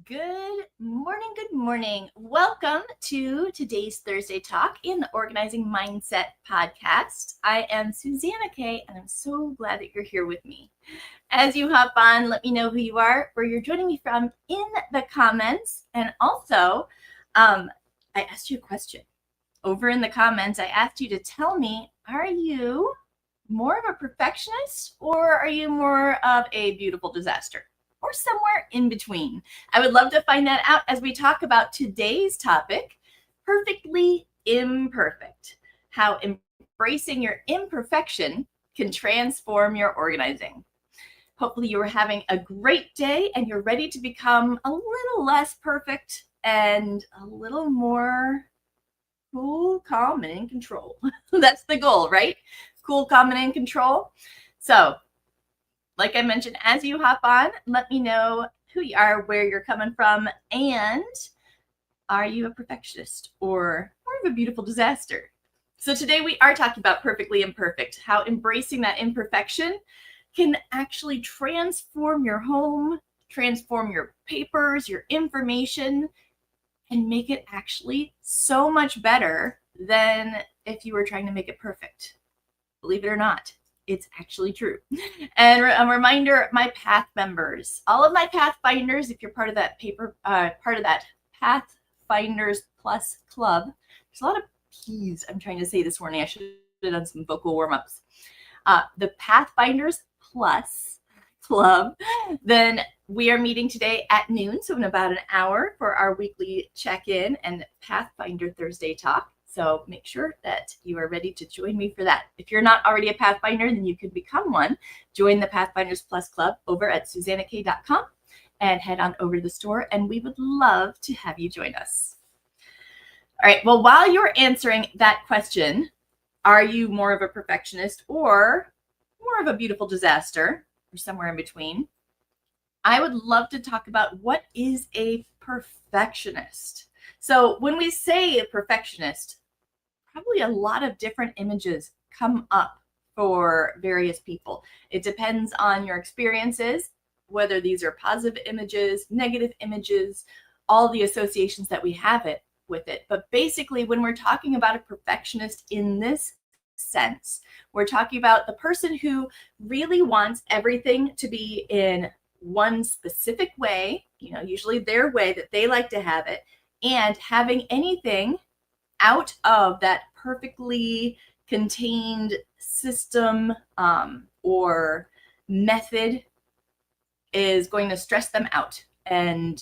Good morning. Good morning. Welcome to today's Thursday Talk in the Organizing Mindset podcast. I am Susanna Kay, and I'm so glad that you're here with me. As you hop on, let me know who you are, where you're joining me from in the comments. And also, I asked you a question. Over in the comments, I asked you to tell me, are you more of a perfectionist or are you more of a beautiful disaster? Or somewhere in between. I would love to find that out as we talk about today's topic, perfectly imperfect, how embracing your imperfection can transform your organizing. Hopefully you are having a great day and you're ready to become a little less perfect and a little more cool, calm, and in control. That's the goal, right? Cool, calm, and in control. So like I mentioned, as you hop on, let me know who you are, where you're coming from, and are you a perfectionist or more of a beautiful disaster? So today we are talking about perfectly imperfect, how embracing that imperfection can actually transform your home, transform your papers, your information, and make it actually so much better than if you were trying to make it perfect. Believe it or not. It's actually true. And a reminder, my Path members, all of my Pathfinders, if you're part of that part of that Pathfinders Plus club, there's a lot of P's I'm trying to say this morning. I should have done some vocal warm-ups. The Pathfinders Plus club, then we are meeting today at noon, so in about an hour for our weekly check-in and Pathfinder Thursday talk. So make sure that you are ready to join me for that. If you're not already a Pathfinder, then you can become one. Join the Pathfinders Plus Club over at susannakay.com and head on over to the store, and we would love to have you join us. All right, well, while you're answering that question, are you more of a perfectionist or more of a beautiful disaster or somewhere in between? I would love to talk about what is a perfectionist. So when we say a perfectionist, probably a lot of different images come up for various people. It depends on your experiences, whether these are positive images, negative images, all the associations that we have with it. But basically, when we're talking about a perfectionist in this sense, we're talking about the person who really wants everything to be in one specific way, usually their way that they like to have it, and having anything out of that perfectly contained system or method is going to stress them out. And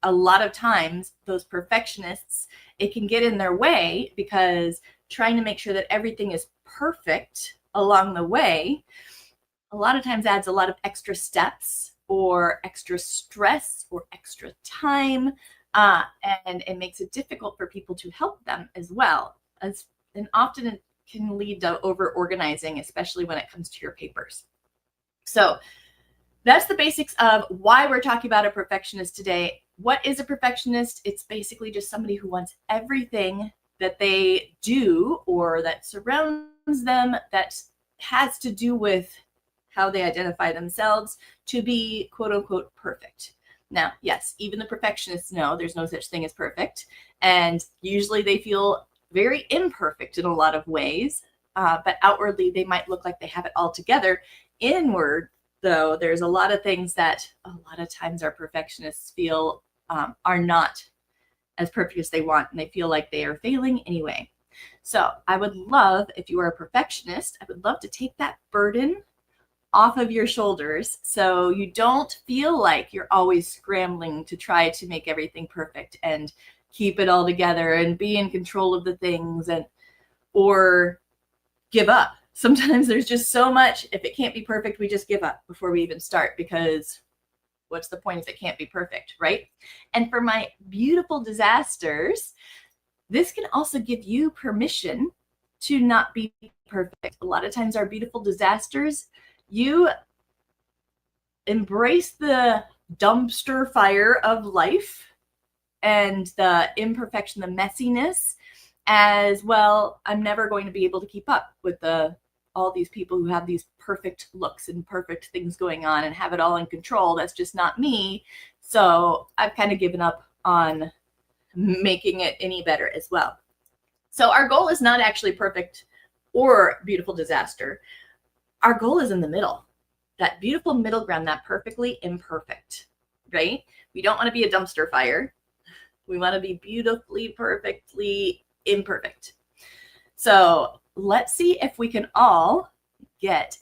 a lot of times those perfectionists, it can get in their way because trying to make sure that everything is perfect along the way a lot of times adds a lot of extra steps or extra stress or extra time. And it makes it difficult for people to help them as well. And often it can lead to over-organizing, especially when it comes to your papers. So that's the basics of why we're talking about a perfectionist today. What is a perfectionist? It's basically just somebody who wants everything that they do or that surrounds them that has to do with how they identify themselves to be quote unquote perfect. Now, yes, even the perfectionists know there's no such thing as perfect. And usually they feel very imperfect in a lot of ways. But outwardly, they might look like they have it all together. Inward, though, there's a lot of things that a lot of times our perfectionists feel are not as perfect as they want. And they feel like they are failing anyway. So I would love, if you are a perfectionist, I would love to take that burden off of your shoulders so you don't feel like you're always scrambling to try to make everything perfect and keep it all together and be in control of the things or give up. Sometimes there's just so much, if it can't be perfect, we just give up before we even start because what's the point if it can't be perfect, right? And for my beautiful disasters, this can also give you permission to not be perfect. A lot of times our beautiful disasters, you embrace the dumpster fire of life and the imperfection, the messiness, as well. I'm never going to be able to keep up with the all these people who have these perfect looks and perfect things going on and have it all in control. That's just not me. So I've kind of given up on making it any better as well. So our goal is not actually perfect or beautiful disaster. Our goal is in the middle, that beautiful middle ground, that perfectly imperfect, right? We don't want to be a dumpster fire. We want to be beautifully, perfectly imperfect. So let's see if we can all get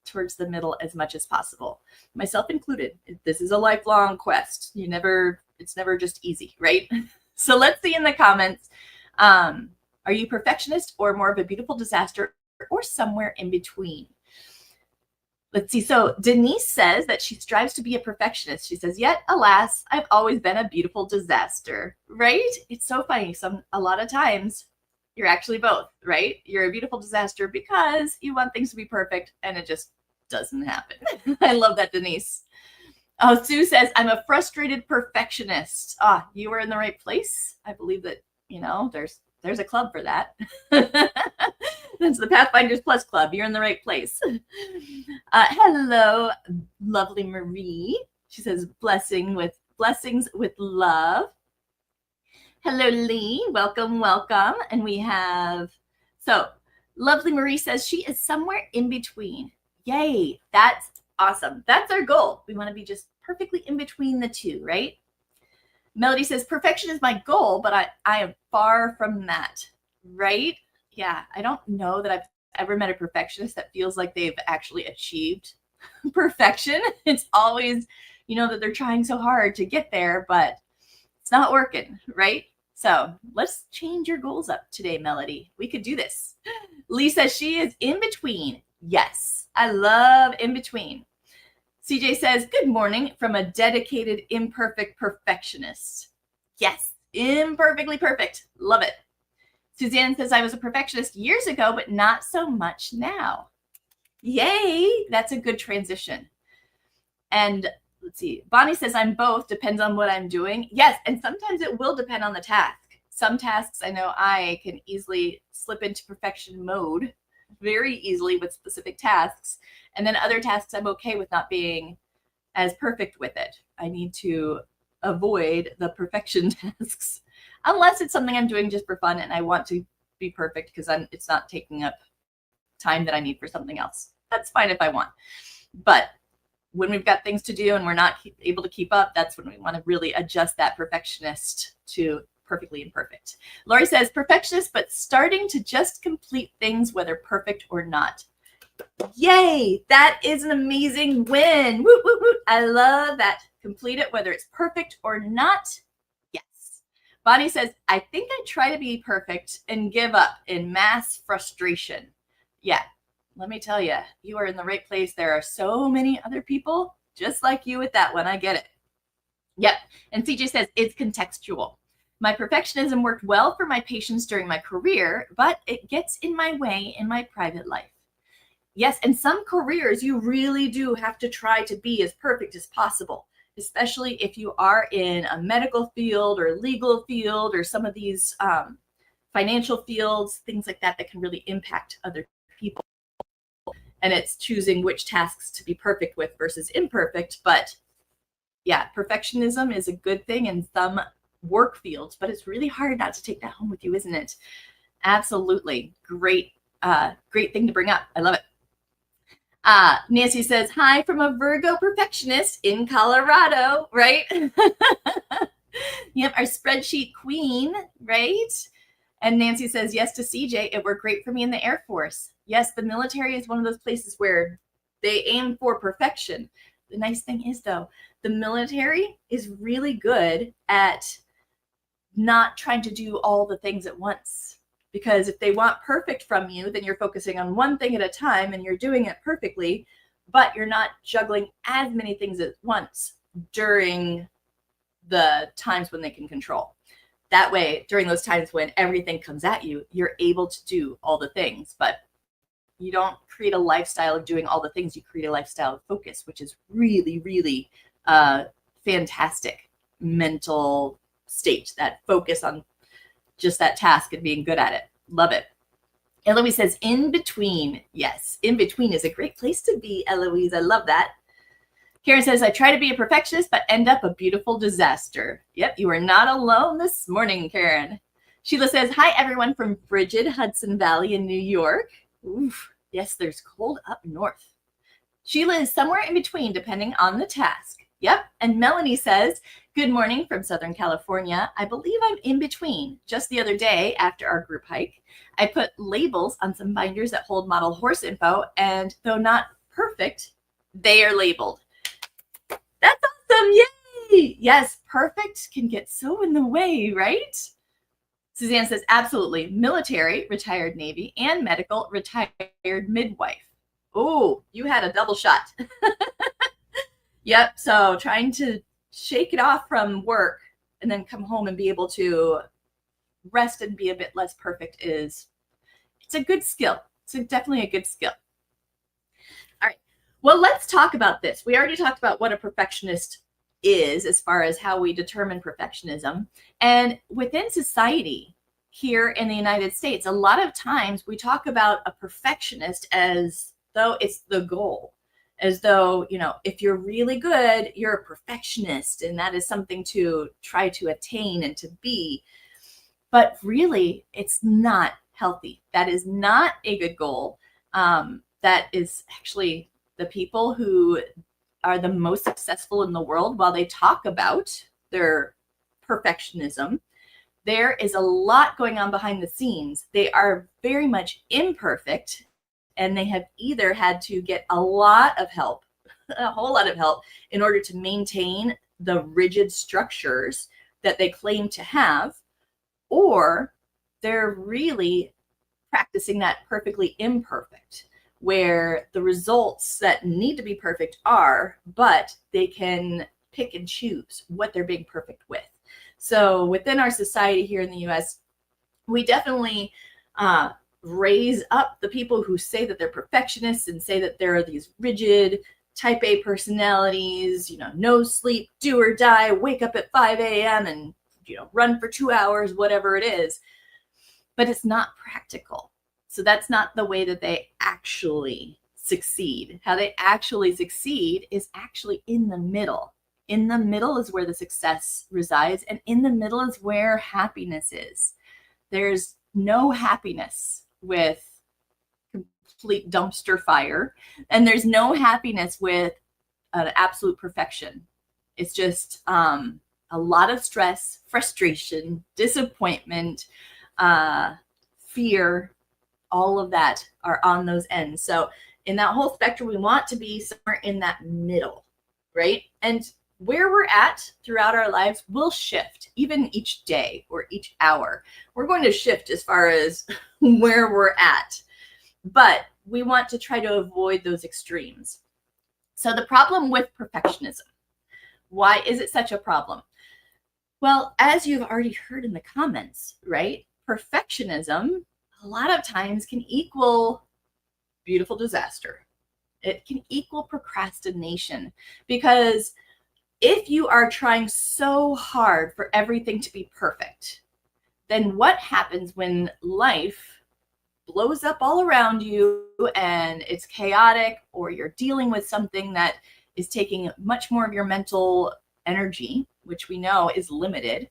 towards the middle as much as possible, myself included. This is a lifelong quest. It's never just easy, right? So let's see in the comments, are you perfectionist or more of a beautiful disaster or somewhere in between? Let's see. So Denise says that she strives to be a perfectionist. She says, yet, alas, I've always been a beautiful disaster, right? It's so funny. A lot of times you're actually both, right? You're a beautiful disaster because you want things to be perfect and it just doesn't happen. I love that, Denise. Oh, Sue says, I'm a frustrated perfectionist. You were in the right place. I believe that, there's a club for that. That's the Pathfinders Plus Club. You're in the right place. Hello, lovely Marie. She says, blessings with love. Hello, Lee. Welcome. And we have, lovely Marie says she is somewhere in between. Yay. That's awesome. That's our goal. We want to be just perfectly in between the two, right? Melody says, perfection is my goal, but I am far from that, right? Yeah, I don't know that I've ever met a perfectionist that feels like they've actually achieved perfection. It's always, that they're trying so hard to get there, but it's not working, right? So let's change your goals up today, Melody. We could do this. Lee says she is in between. Yes, I love in between. CJ says, good morning from a dedicated, imperfect perfectionist. Yes, imperfectly perfect. Love it. Suzanne says, I was a perfectionist years ago, but not so much now. Yay, that's a good transition. And let's see, Bonnie says, I'm both, depends on what I'm doing. Yes, and sometimes it will depend on the task. Some tasks I know I can easily slip into perfection mode very easily with specific tasks. And then other tasks I'm okay with not being as perfect with it. I need to avoid the perfection tasks unless it's something I'm doing just for fun and I want to be perfect because it's not taking up time that I need for something else. That's fine if I want. But when we've got things to do and we're not able to keep up, that's when we want to really adjust that perfectionist to perfectly imperfect. Lori says, perfectionist, but starting to just complete things, whether perfect or not. Yay, that is an amazing win. Woo, woo, woo. I love that. Complete it, whether it's perfect or not. Yes. Bonnie says, I think I try to be perfect and give up in mass frustration. Yeah, let me tell you, you are in the right place. There are so many other people just like you with that one. I get it. Yep. And CJ says, it's contextual. My perfectionism worked well for my patients during my career, but it gets in my way in my private life. Yes, and some careers you really do have to try to be as perfect as possible, especially if you are in a medical field or legal field or some of these financial fields, things like that can really impact other people. And it's choosing which tasks to be perfect with versus imperfect. But yeah, perfectionism is a good thing in some work fields, but it's really hard not to take that home with you, isn't it? Absolutely. Great thing to bring up. I love it. Nancy says, hi from a Virgo perfectionist in Colorado, right? Yep, our spreadsheet queen, right? And Nancy says, yes to CJ, it worked great for me in the Air Force. Yes, the military is one of those places where they aim for perfection. The nice thing is, though, the military is really good at not trying to do all the things at once. Because if they want perfect from you, then you're focusing on one thing at a time and you're doing it perfectly, but you're not juggling as many things at once during the times when they can control. That way, during those times when everything comes at you, you're able to do all the things, but you don't create a lifestyle of doing all the things. You create a lifestyle of focus, which is really, really fantastic mental state, that focus on just that task and being good at it. Love it. Eloise says, in between. Yes, in between is a great place to be, Eloise. I love that. Karen says, I try to be a perfectionist, but end up a beautiful disaster. Yep, you are not alone this morning, Karen. Sheila says, hi, everyone from frigid Hudson Valley in New York. Oof, yes, there's cold up north. Sheila is somewhere in between, depending on the task. Yep, and Melanie says, good morning from Southern California. I believe I'm in between. Just the other day, after our group hike, I put labels on some binders that hold model horse info, and though not perfect, they are labeled. That's awesome. Yay. Yes, perfect can get so in the way, right? Suzanne says, absolutely. Military, retired Navy, and medical, retired midwife. Oh, you had a double shot. Yep. So trying to shake it off from work and then come home and be able to rest and be a bit less perfect it's a good skill. It's definitely a good skill. All right. Well, let's talk about this. We already talked about what a perfectionist is as far as how we determine perfectionism. And within society here in the United States, a lot of times we talk about a perfectionist as though it's the goal, as though, if you're really good, you're a perfectionist, and that is something to try to attain and to be. But really, it's not healthy. That is not a good goal. That is actually the people who are the most successful in the world, while they talk about their perfectionism, there is a lot going on behind the scenes. They are very much imperfect, and they have either had to get a lot of help, a whole lot of help, in order to maintain the rigid structures that they claim to have, or they're really practicing that perfectly imperfect, where the results that need to be perfect are, but they can pick and choose what they're being perfect with. So within our society here in the US, we definitely raise up the people who say that they're perfectionists and say that there are these rigid type A personalities, no sleep, do or die, wake up at 5 a.m. and, run for 2 hours, whatever it is. But it's not practical. So that's not the way that they actually succeed. How they actually succeed is actually in the middle. In the middle is where the success resides, and in the middle is where happiness is. There's no happiness with complete dumpster fire, and there's no happiness with an absolute perfection. It's just a lot of stress, frustration, disappointment, fear, all of that are on those ends. So in that whole spectrum, we want to be somewhere in that middle, right? And where we're at throughout our lives will shift, even each day or each hour. We're going to shift as far as where we're at, but we want to try to avoid those extremes. So the problem with perfectionism, why is it such a problem? Well, as you've already heard in the comments, right? Perfectionism a lot of times can equal beautiful disaster. It can equal procrastination, because if you are trying so hard for everything to be perfect, then what happens when life blows up all around you and it's chaotic, or you're dealing with something that is taking much more of your mental energy, which we know is limited?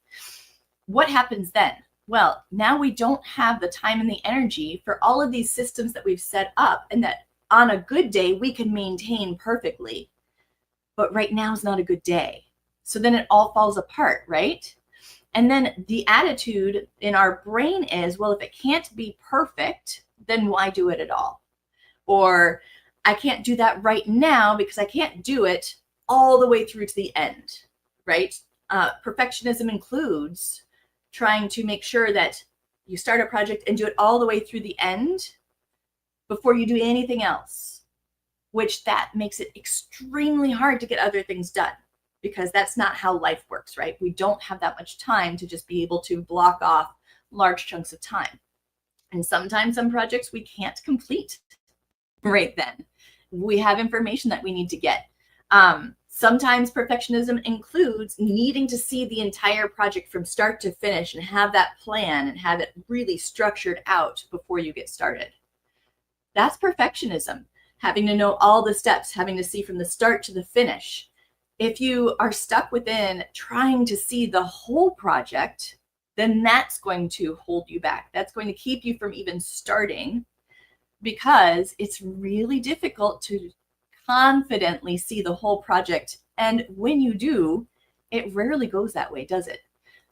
What happens then? Well, now we don't have the time and the energy for all of these systems that we've set up and that on a good day we can maintain perfectly. But right now is not a good day. So then it all falls apart, right? And then the attitude in our brain is, well, if it can't be perfect, then why do it at all? Or I can't do that right now because I can't do it all the way through to the end, right? Perfectionism includes trying to make sure that you start a project and do it all the way through the end before you do anything else, which that makes it extremely hard to get other things done, because that's not how life works, right? We don't have that much time to just be able to block off large chunks of time. And sometimes some projects we can't complete right then. We have information that we need to get. Sometimes perfectionism includes needing to see the entire project from start to finish and have that plan and have it really structured out before you get started. That's perfectionism, having to know all the steps, having to see from the start to the finish. If you are stuck within trying to see the whole project, then that's going to hold you back. That's going to keep you from even starting, because it's really difficult to confidently see the whole project. And when you do, it rarely goes that way, does it?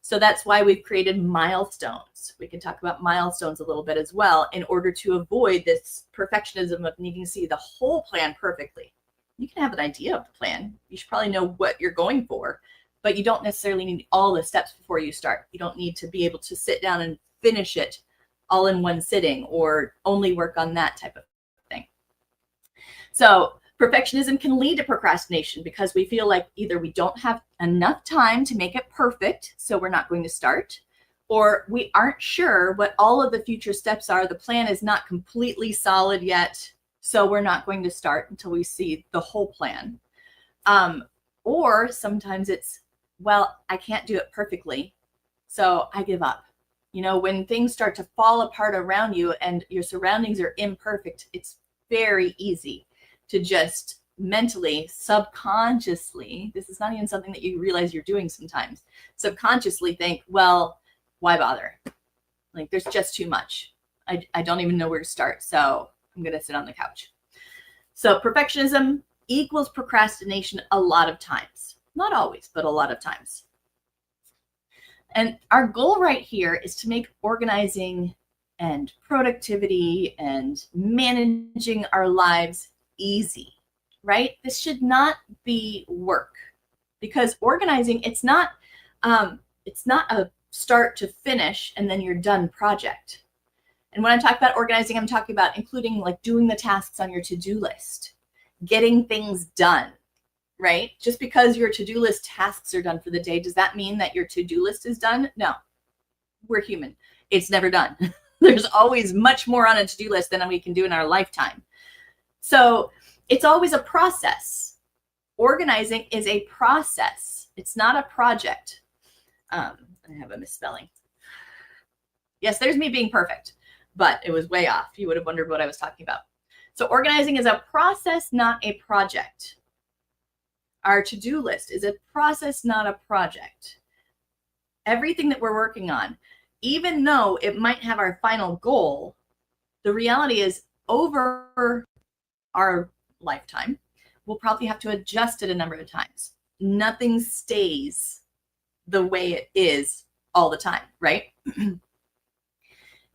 So that's why we've created milestones. We can talk about milestones a little bit as well, in order to avoid this perfectionism of needing to see the whole plan perfectly. You can have an idea of the plan. You should probably know what you're going for, but you don't necessarily need all the steps before you start. You don't need to be able to sit down and finish it all in one sitting, or only work on that type of thing. So perfectionism can lead to procrastination because we feel like either we don't have enough time to make it perfect, so we're not going to start, or we aren't sure what all of the future steps are. The plan is not completely solid yet, so we're not going to start until we see the whole plan. Or sometimes it's, well, I can't do it perfectly, so I give up. You know, when things start to fall apart around you and your surroundings are imperfect, it's very easy to just mentally, subconsciously, this is not even something that you realize you're doing sometimes, subconsciously think, well, why bother? Like, there's just too much. I don't even know where to start, so I'm going to sit on the couch. So perfectionism equals procrastination a lot of times. Not always, but a lot of times. And our goal right here is to make organizing and productivity and managing our lives easy, right? This should not be work, because organizing, it's not a start to finish and then you're done project. And when I talk about organizing, I'm talking about including like doing the tasks on your to-do list, getting things done, right? Just because your to-do list tasks are done for the day, does that mean that your to-do list is done? No, we're human. It's never done. There's always much more on a to-do list than we can do in our lifetime. So it's always a process. Organizing is a process. It's not a project. I have a misspelling. Yes, there's me being perfect, but it was way off. You would have wondered what I was talking about. So organizing is a process, not a project. Our to-do list is a process, not a project. Everything that we're working on, even though it might have our final goal, the reality is over our lifetime, we'll probably have to adjust it a number of times. Nothing stays the way it is all the time, right? It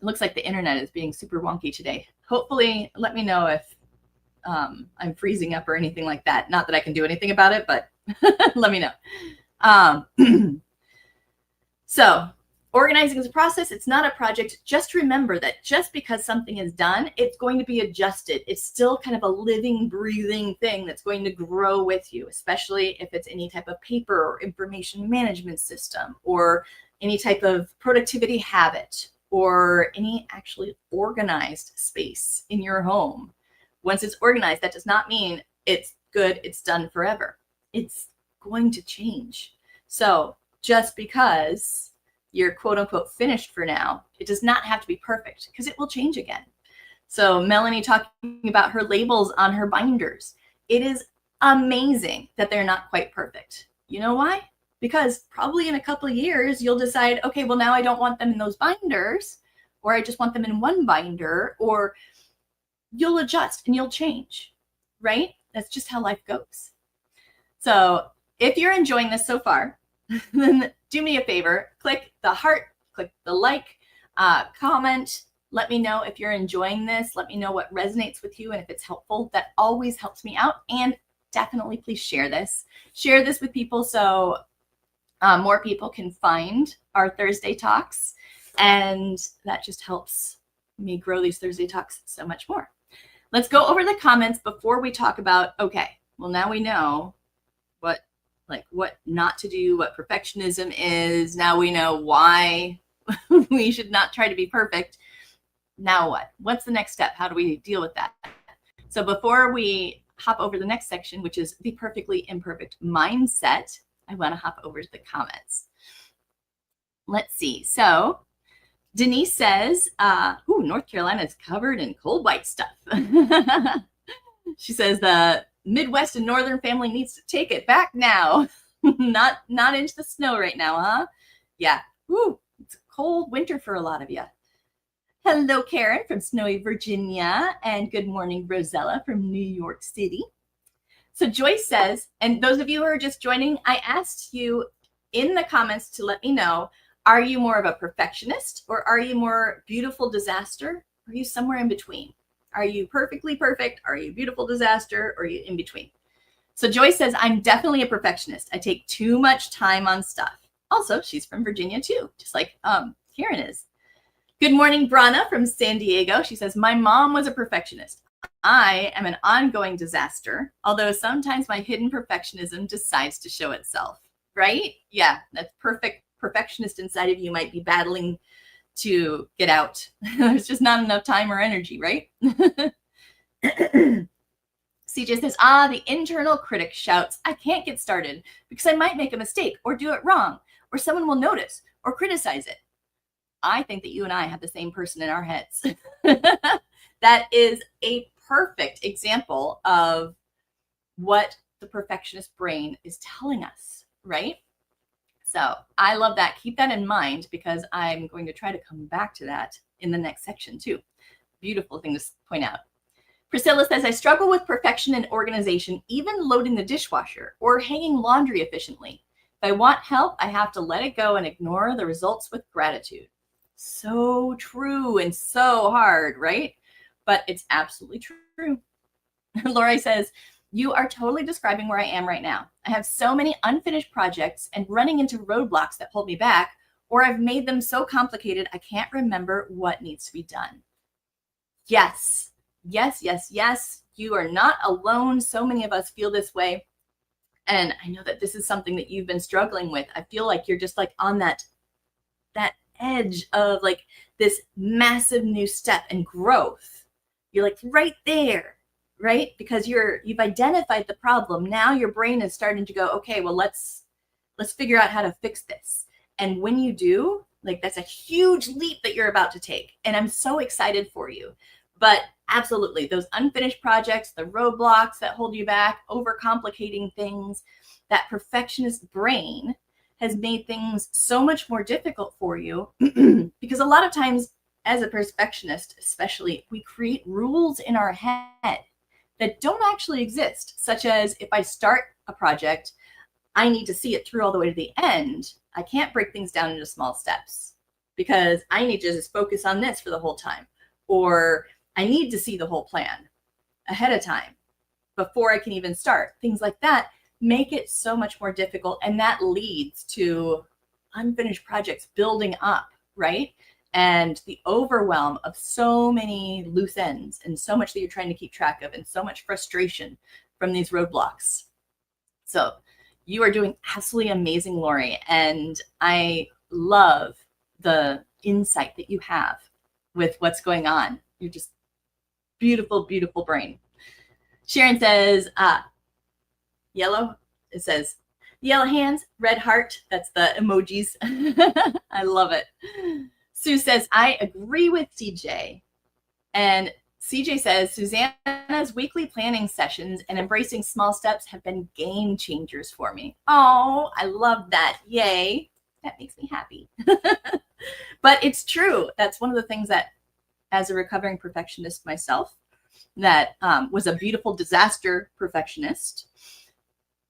looks like the internet is being super wonky today. Hopefully, let me know if I'm freezing up or anything like that. Not that I can do anything about it, but let me know. So organizing is a process. It's not a project. Just remember that just because something is done, it's going to be adjusted. It's still kind of a living, breathing thing that's going to grow with you, especially if it's any type of paper or information management system or any type of productivity habit or any actually organized space in your home. Once it's organized, that does not mean it's good, it's done forever. It's going to change. So just because you're quote unquote finished for now, it does not have to be perfect, because it will change again. So Melanie talking about her labels on her binders. It is amazing that they're not quite perfect. You know why? Because probably in a couple of years, you'll decide, okay, well now I don't want them in those binders, or I just want them in one binder, or you'll adjust and you'll change, right? That's just how life goes. So if you're enjoying this so far, then do me a favor, click the heart, click the like, comment, let me know if you're enjoying this, let me know what resonates with you and if it's helpful. That always helps me out. And definitely please share this. Share this with people so more people can find our Thursday talks, and that just helps me grow these Thursday talks so much more. Let's go over the comments before we talk about, okay, well now we know what not to do, what perfectionism is. Now we know why we should not try to be perfect. Now what? What's the next step? How do we deal with that? So before we hop over to the next section, which is the perfectly imperfect mindset, I want to hop over to the comments. Let's see. So Denise says, North Carolina is covered in cold white stuff. She says the Midwest and Northern family needs to take it back now. not into the snow right now, huh? Yeah. Woo, it's a cold winter for a lot of you. Hello, Karen from snowy Virginia, and good morning, Rosella from New York City. So Joyce says, and those of you who are just joining, I asked you in the comments to let me know, are you more of a perfectionist or are you more beautiful disaster? Are you somewhere in between? Are you perfectly perfect? Are you beautiful disaster? Or are you in between? So Joyce says, I'm definitely a perfectionist. I take too much time on stuff. Also, she's from Virginia too, just like Karen is. Good morning, Brana from San Diego. She says, my mom was a perfectionist. I am an ongoing disaster, although sometimes my hidden perfectionism decides to show itself, right? Yeah, that perfectionist inside of you might be battling to get out. There's just not enough time or energy, right? CJ says, the internal critic shouts, I can't get started because I might make a mistake or do it wrong, or someone will notice or criticize it. I think that you and I have the same person in our heads. That is a perfect example of what the perfectionist brain is telling us, right? So I love that. Keep that in mind because I'm going to try to come back to that in the next section too. Beautiful thing to point out. Priscilla says, I struggle with perfection and organization, even loading the dishwasher or hanging laundry efficiently. If I want help, I have to let it go and ignore the results with gratitude. So true and so hard, right? But it's absolutely true. Lori says, you are totally describing where I am right now. I have so many unfinished projects and running into roadblocks that hold me back, or I've made them so complicated I can't remember what needs to be done. Yes. You are not alone. So many of us feel this way. And I know that this is something that you've been struggling with. I feel like you're just like on that edge of like this massive new step and growth. You're like right there, right? Because you've identified the problem. Now your brain is starting to go, okay, well, let's figure out how to fix this. And when you do, like that's a huge leap that you're about to take. And I'm so excited for you. But absolutely, those unfinished projects, the roadblocks that hold you back, overcomplicating things, that perfectionist brain has made things so much more difficult for you because a lot of times as a perfectionist, especially, we create rules in our head that don't actually exist, such as if I start a project, I need to see it through all the way to the end. I can't break things down into small steps because I need to just focus on this for the whole time. Or I need to see the whole plan ahead of time before I can even start. Things like that make it so much more difficult. And that leads to unfinished projects building up, right? And the overwhelm of so many loose ends and so much that you're trying to keep track of and so much frustration from these roadblocks. So you are doing absolutely amazing, Lori. And I love the insight that you have with what's going on. You're just beautiful, beautiful brain. Sharon says, yellow. It says yellow hands, red heart. That's the emojis. I love it. Sue says, I agree with CJ. And CJ says, Susanna's weekly planning sessions and embracing small steps have been game changers for me. Oh, I love that. Yay. That makes me happy. But it's true. That's one of the things that, as a recovering perfectionist myself, that was a beautiful disaster perfectionist,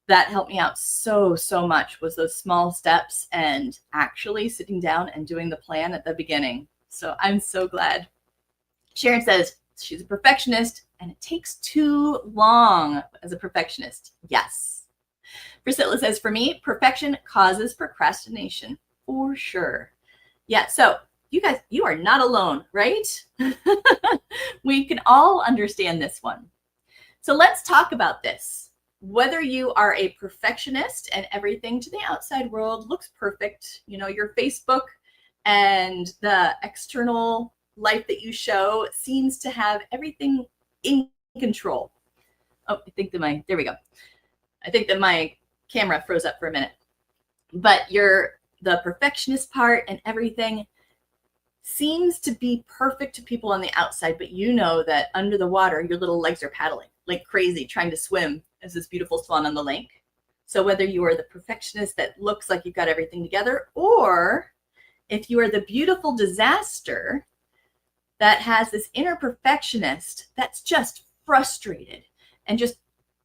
that helped me out so much was those small steps and actually sitting down and doing the plan at the beginning. So I'm so glad. Sharon says she's a perfectionist and it takes too long as a perfectionist. Yes. Priscilla says, for me, perfection causes procrastination for sure. Yeah. So you guys, you are not alone, right? We can all understand this one. So let's talk about this. Whether you are a perfectionist and everything to the outside world looks perfect, you know, your Facebook and the external life that you show seems to have everything in control. Oh, there we go. I think that my camera froze up for a minute. But the perfectionist part and everything seems to be perfect to people on the outside, but you know that under the water, your little legs are paddling like crazy, trying to swim as this beautiful swan on the lake. So whether you are the perfectionist that looks like you've got everything together, or if you are the beautiful disaster that has this inner perfectionist that's just frustrated and just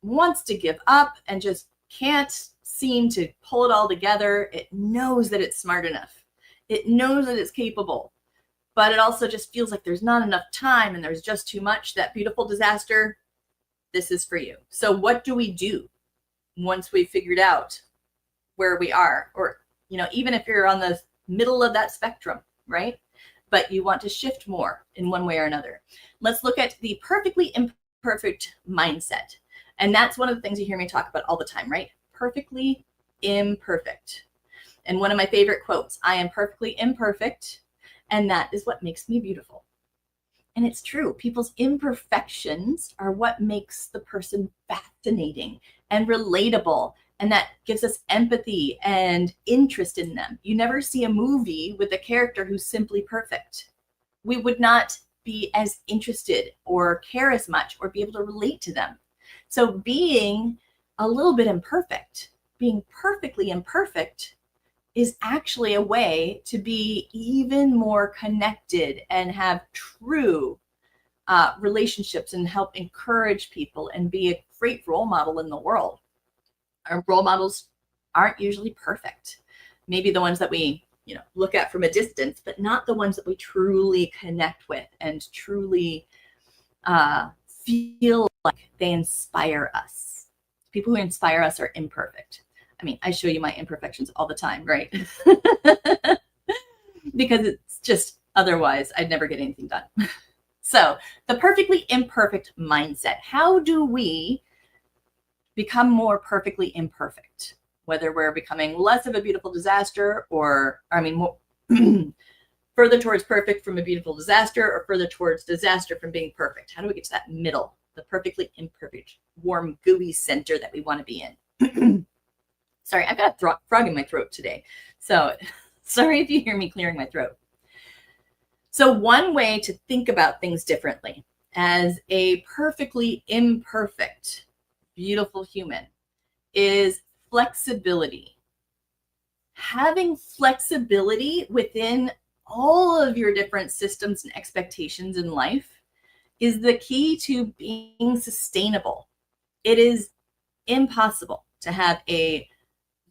wants to give up and just can't seem to pull it all together. It knows that it's smart enough. It knows that it's capable, but it also just feels like there's not enough time and there's just too much. That beautiful disaster, this is for you. So what do we do once we've figured out where we are? Or, even if you're on the middle of that spectrum, right? But you want to shift more in one way or another. Let's look at the perfectly imperfect mindset. And that's one of the things you hear me talk about all the time, right? Perfectly imperfect. And one of my favorite quotes, I am perfectly imperfect, and that is what makes me beautiful. And it's true. People's imperfections are what makes the person fascinating and relatable. And that gives us empathy and interest in them. You never see a movie with a character who's simply perfect. We would not be as interested or care as much or be able to relate to them. So being a little bit imperfect, being perfectly imperfect, is actually a way to be even more connected and have true relationships and help encourage people and be a great role model in the world. Our role models aren't usually perfect. Maybe the ones that we look at from a distance, but not the ones that we truly connect with and truly feel like they inspire us. People who inspire us are imperfect. I mean, I show you my imperfections all the time, right? Because it's just, otherwise I'd never get anything done. So the perfectly imperfect mindset. How do we become more perfectly imperfect? Whether we're becoming less of a beautiful disaster or, more further towards perfect from a beautiful disaster or further towards disaster from being perfect. How do we get to that middle, the perfectly imperfect, warm, gooey center that we want to be in? Sorry, I've got a frog in my throat today. So sorry if you hear me clearing my throat. So one way to think about things differently as a perfectly imperfect, beautiful human is flexibility. Having flexibility within all of your different systems and expectations in life is the key to being sustainable. It is impossible to have a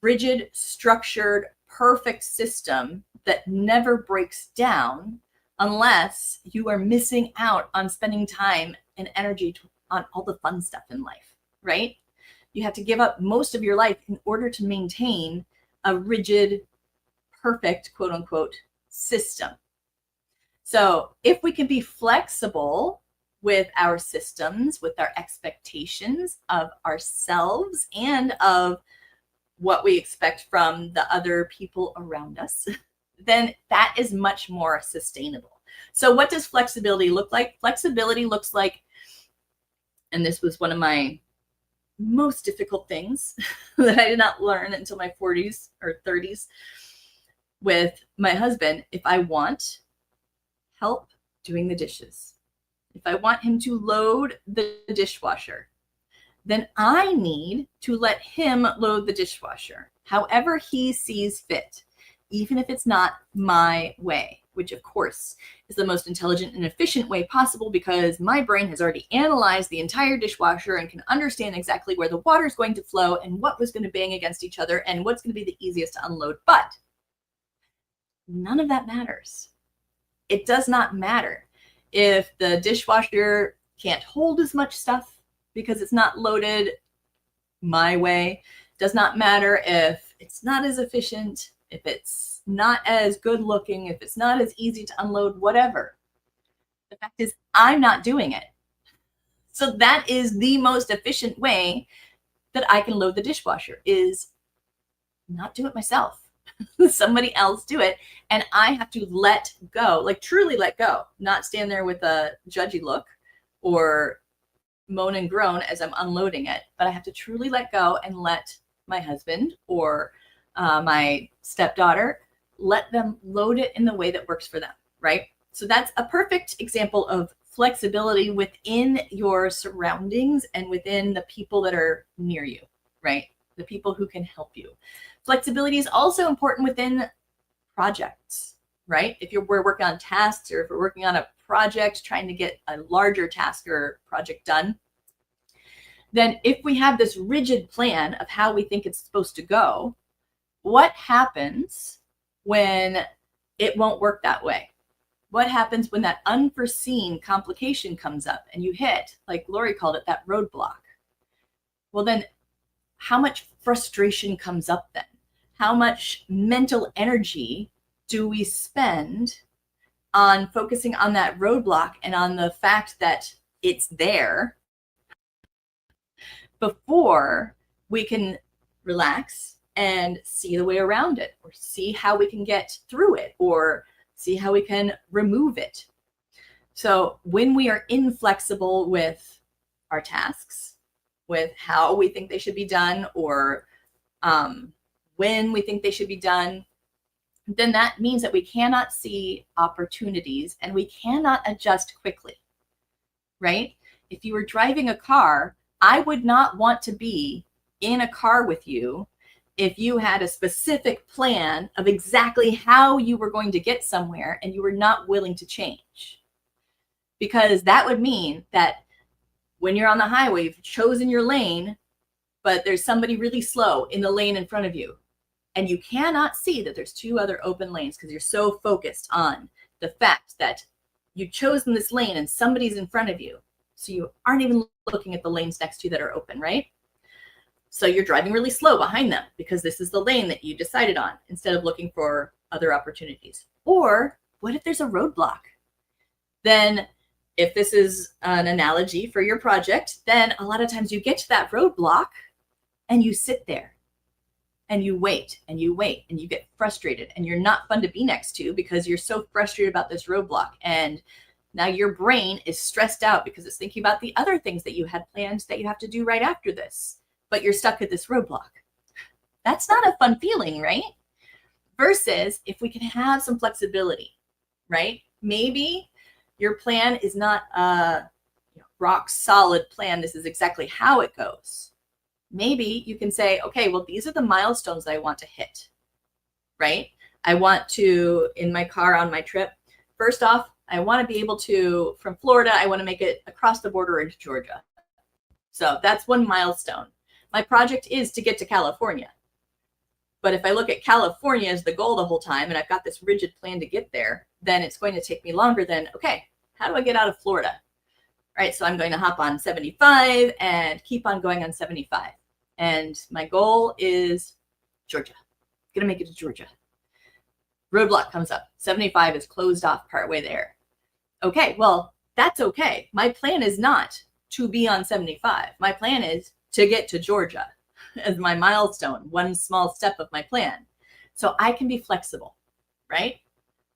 rigid, structured, perfect system that never breaks down unless you are missing out on spending time and energy on all the fun stuff in life, right? You have to give up most of your life in order to maintain a rigid, perfect, quote unquote, system. So if we can be flexible with our systems, with our expectations of ourselves and of what we expect from the other people around us, then that is much more sustainable. So what does flexibility look like? Flexibility looks like, and this was one of my most difficult things that I did not learn until my 40s or 30s with my husband. If I want help doing the dishes, if I want him to load the dishwasher, then I need to let him load the dishwasher however he sees fit, even if it's not my way, which of course is the most intelligent and efficient way possible because my brain has already analyzed the entire dishwasher and can understand exactly where the water is going to flow and what was going to bang against each other and what's going to be the easiest to unload. But none of that matters. It does not matter if the dishwasher can't hold as much stuff because it's not loaded my way. Does not matter if it's not as efficient, if it's not as good looking, if it's not as easy to unload, whatever. The fact is, I'm not doing it. So that is the most efficient way that I can load the dishwasher, is not do it myself. Somebody else do it. And I have to let go, like truly let go, not stand there with a judgy look or moan and groan as I'm unloading it, but I have to truly let go and let my husband or my stepdaughter, let them load it in the way that works for them, right? So that's a perfect example of flexibility within your surroundings and within the people that are near you, right? The people who can help you. Flexibility is also important within projects, right? If we're working on tasks, or if we're working on a project, trying to get a larger task or project done, then if we have this rigid plan of how we think it's supposed to go, what happens when it won't work that way? What happens when that unforeseen complication comes up and you hit, like Lori called it, that roadblock? Well, then how much frustration comes up then? How much mental energy do we spend on focusing on that roadblock and on the fact that it's there before we can relax and see the way around it, or see how we can get through it, or see how we can remove it? So when we are inflexible with our tasks, with how we think they should be done, or when we think they should be done, then that means that we cannot see opportunities and we cannot adjust quickly, right? If you were driving a car, I would not want to be in a car with you if you had a specific plan of exactly how you were going to get somewhere and you were not willing to change. Because that would mean that when you're on the highway, you've chosen your lane, but there's somebody really slow in the lane in front of you, and you cannot see that there's two other open lanes because you're so focused on the fact that you've chosen this lane and somebody's in front of you. So you aren't even looking at the lanes next to you that are open, right? So you're driving really slow behind them because this is the lane that you decided on, instead of looking for other opportunities. Or what if there's a roadblock? Then if this is an analogy for your project, then a lot of times you get to that roadblock and you sit there and you wait and you wait and you get frustrated, and you're not fun to be next to because you're so frustrated about this roadblock. And now your brain is stressed out because it's thinking about the other things that you had planned that you have to do right after this, but you're stuck at this roadblock. That's not a fun feeling, right? Versus if we can have some flexibility, right? Maybe your plan is not a rock solid plan. This is exactly how it goes. Maybe you can say, okay, well, these are the milestones that I want to hit, right? I want to, in my car on my trip, first off, I want to be able to, from Florida, I want to make it across the border into Georgia. So that's one milestone. My project is to get to California. But if I look at California as the goal the whole time, and I've got this rigid plan to get there, then it's going to take me longer than, okay, how do I get out of Florida? Right, so I'm going to hop on 75 and keep on going on 75. And my goal is Georgia. I'm going to make it to Georgia. Roadblock comes up. 75 is closed off partway there. Okay, well, that's okay. My plan is not to be on 75. My plan is to get to Georgia as my milestone, one small step of my plan. So I can be flexible, right?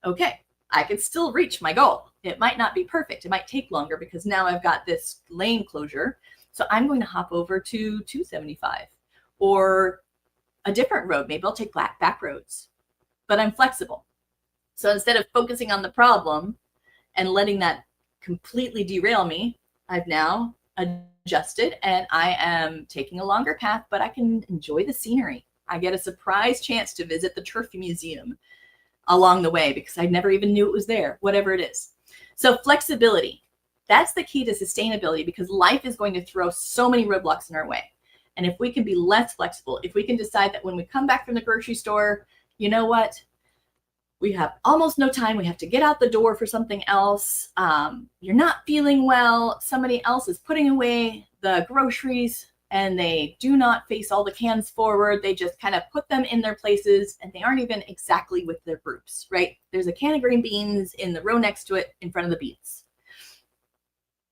Okay, I can still reach my goal. It might not be perfect. It might take longer because now I've got this lane closure. So I'm going to hop over to 275 or a different road. Maybe I'll take back roads, but I'm flexible. So instead of focusing on the problem and letting that completely derail me, I've now adjusted and I am taking a longer path, but I can enjoy the scenery. I get a surprise chance to visit the Turf Museum along the way because I never even knew it was there, whatever it is. So flexibility, that's the key to sustainability, because life is going to throw so many roadblocks in our way. And if we can be less flexible, if we can decide that when we come back from the grocery store, you know what? We have almost no time. We have to get out the door for something else. You're not feeling well. Somebody else is putting away the groceries and they do not face all the cans forward. They just kind of put them in their places and they aren't even exactly with their groups, right? There's a can of green beans in the row next to it in front of the beets.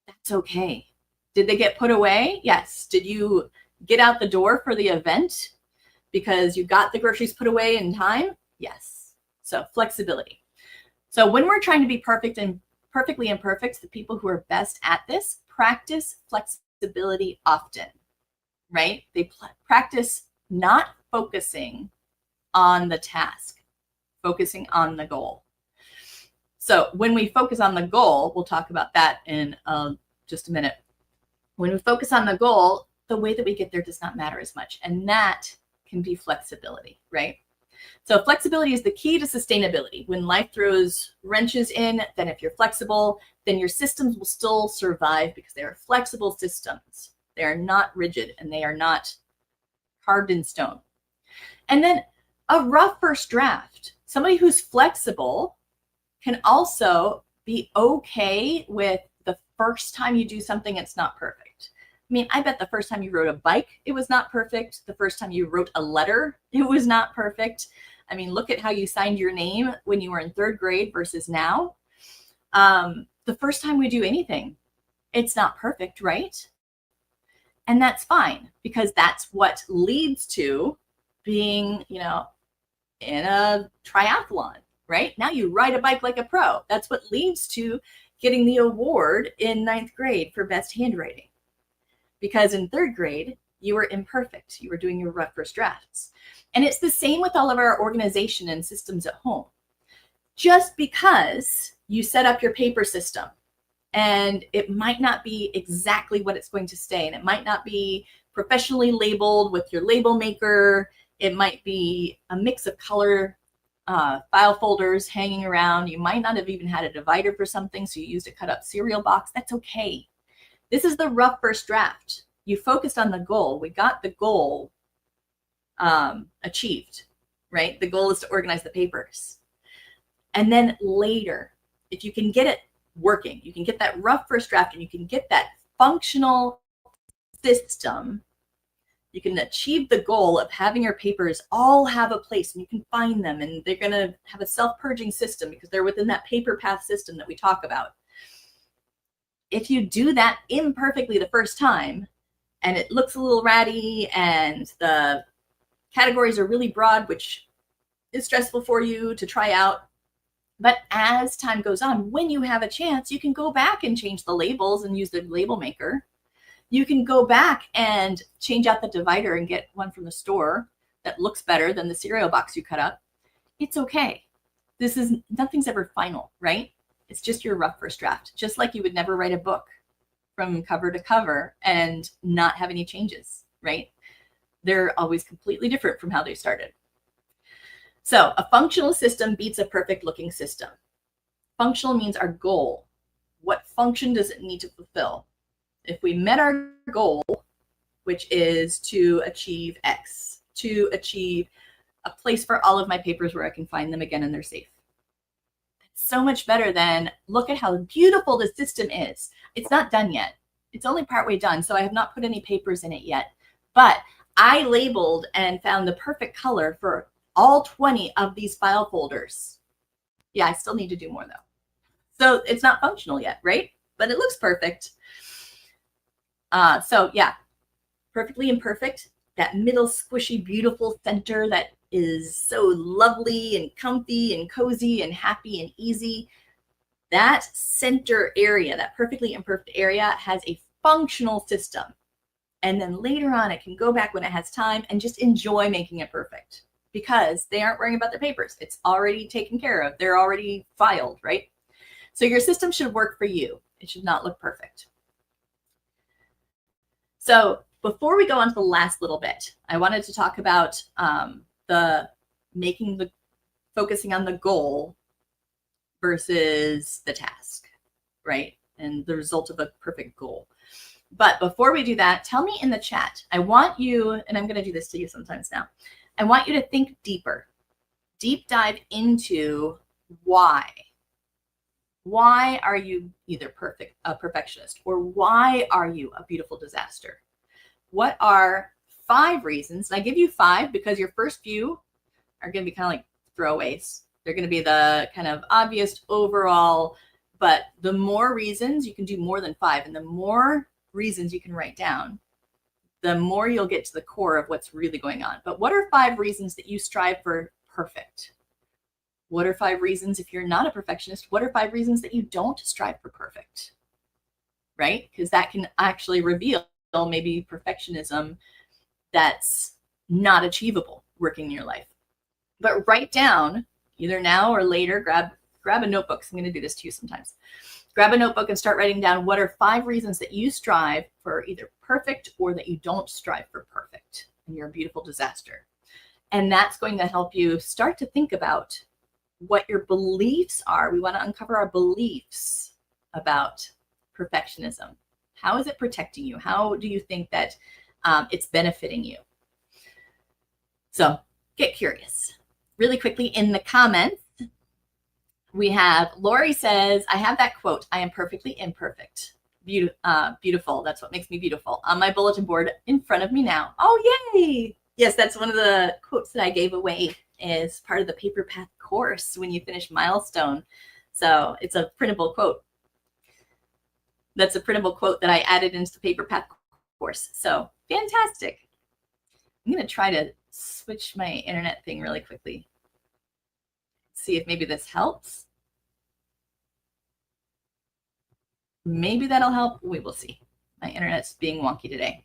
That's okay. Did they get put away? Yes. Did you get out the door for the event because you got the groceries put away in time? Yes. So flexibility. So when we're trying to be perfect and perfectly imperfect, the people who are best at this practice flexibility. flexibility often, right? They practice not focusing on the task, focusing on the goal. So when we focus on the goal, we'll talk about that in just a minute. When we focus on the goal, the way that we get there does not matter as much. And that can be flexibility, right? So flexibility is the key to sustainability. When life throws wrenches in, then if you're flexible, then your systems will still survive because they are flexible systems. They are not rigid and they are not carved in stone. And then a rough first draft. Somebody who's flexible can also be okay with the first time you do something, it's not perfect. I mean, I bet the first time you rode a bike, it was not perfect. The first time you wrote a letter, it was not perfect. I mean, look at how you signed your name when you were in 3rd grade versus now. The first time we do anything, it's not perfect, right? And that's fine because that's what leads to being, in a triathlon, right? Now you ride a bike like a pro. That's what leads to getting the award in 9th grade for best handwriting. Because in 3rd grade, you were imperfect. You were doing your rough first drafts. And it's the same with all of our organization and systems at home. Just because you set up your paper system and it might not be exactly what it's going to stay, and it might not be professionally labeled with your label maker. It might be a mix of color file folders hanging around. You might not have even had a divider for something, so you used a cut up cereal box. That's okay. This is the rough first draft. You focused on the goal. We got the goal achieved, right? The goal is to organize the papers. And then later, if you can get it working, you can get that rough first draft and you can get that functional system, you can achieve the goal of having your papers all have a place and you can find them, and they're going to have a self-purging system because they're within that paper path system that we talk about. If you do that imperfectly the first time and it looks a little ratty and the categories are really broad, which is stressful for you to try out, but as time goes on, when you have a chance, you can go back and change the labels and use the label maker. You can go back and change out the divider and get one from the store that looks better than the cereal box you cut up. It's okay. Nothing's ever final, right? It's just your rough first draft. Just like you would never write a book from cover to cover and not have any changes, right? They're always completely different from how they started. So a functional system beats a perfect looking system. Functional means our goal. What function does it need to fulfill? If we met our goal, which is to achieve X, to achieve a place for all of my papers where I can find them again and they're safe. It's so much better than look at how beautiful the system is. It's not done yet. It's only partway done, so I have not put any papers in it yet. But I labeled and found the perfect color for all 20 of these file folders. Yeah, I still need to do more though. So it's not functional yet, right? But it looks perfect. So yeah, perfectly imperfect, that middle squishy, beautiful center that is so lovely and comfy and cozy and happy and easy. That center area, that perfectly imperfect area, has a functional system. And then later on, it can go back when it has time and just enjoy making it perfect because they aren't worrying about their papers. It's already taken care of. They're already filed, right? So your system should work for you. It should not look perfect. So before we go on to the last little bit, I wanted to talk about focusing on the goal versus the task, right? And the result of a perfect goal. But before we do that, tell me in the chat. I want you, and I'm going to do this to you sometimes now. I want you to think deeper. Deep dive into why. Why are you either a perfectionist, or why are you a beautiful disaster? What are 5 reasons? And I give you 5 because your first few are going to be kind of like throwaways. They're going to be the kind of obvious overall, but the more reasons, you can do more than 5, and the more reasons you can write down, the more you'll get to the core of what's really going on. But what are 5 reasons that you strive for perfect? What are 5 reasons if you're not a perfectionist? What are 5 reasons that you don't strive for perfect? right? Because that can actually reveal maybe perfectionism that's not achievable working in your life. But write down, either now or later, grab a notebook. I'm going to do this to you sometimes. Grab a notebook and start writing down what are 5 reasons that you strive for either perfect or that you don't strive for perfect, and you're a beautiful disaster. And that's going to help you start to think about what your beliefs are. We want to uncover our beliefs about perfectionism. How is it protecting you? How do you think that it's benefiting you? So get curious. Really quickly in the comments, we have Lori says, I have that quote, I am perfectly imperfect. Beautiful. That's what makes me beautiful. On my bulletin board in front of me now. Oh, yay. Yes, that's one of the quotes that I gave away as part of the Paper Path course when you finish Milestone. So it's a printable quote. That's a printable quote that I added into the Paper Path course. So fantastic. I'm going to try to switch my internet thing really quickly. See if maybe this helps. Maybe that'll help. We will see. My internet's being wonky today.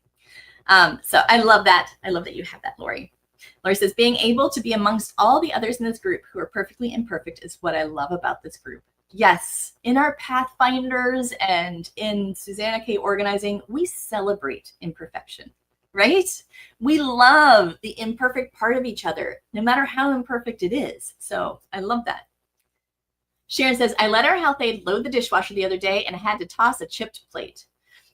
So I love that. I love that you have that, Lori. Lori says, being able to be amongst all the others in this group who are perfectly imperfect is what I love about this group. Yes, in our Pathfinders and in Susanna K organizing, we celebrate imperfection, right? We love the imperfect part of each other, no matter how imperfect it is. So I love that. Sharon says, I let our health aide load the dishwasher the other day and I had to toss a chipped plate.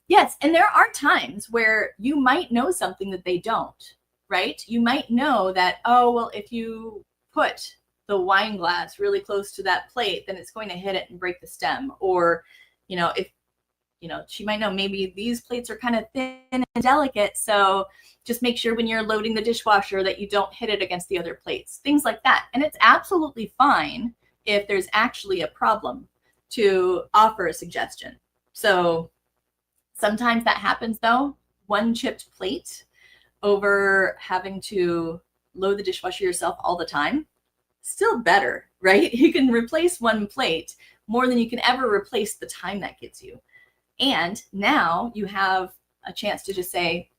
Yes, and there are times where you might know something that they don't, right? You might know that, oh, well, if you put the wine glass really close to that plate, then it's going to hit it and break the stem. Or, if, she might know maybe these plates are kind of thin and delicate. So just make sure when you're loading the dishwasher that you don't hit it against the other plates, things like that. And it's absolutely fine if there's actually a problem to offer a suggestion. So sometimes that happens though, one chipped plate over having to load the dishwasher yourself all the time, still better, right? You can replace one plate more than you can ever replace the time that gives you. And now you have a chance to just say,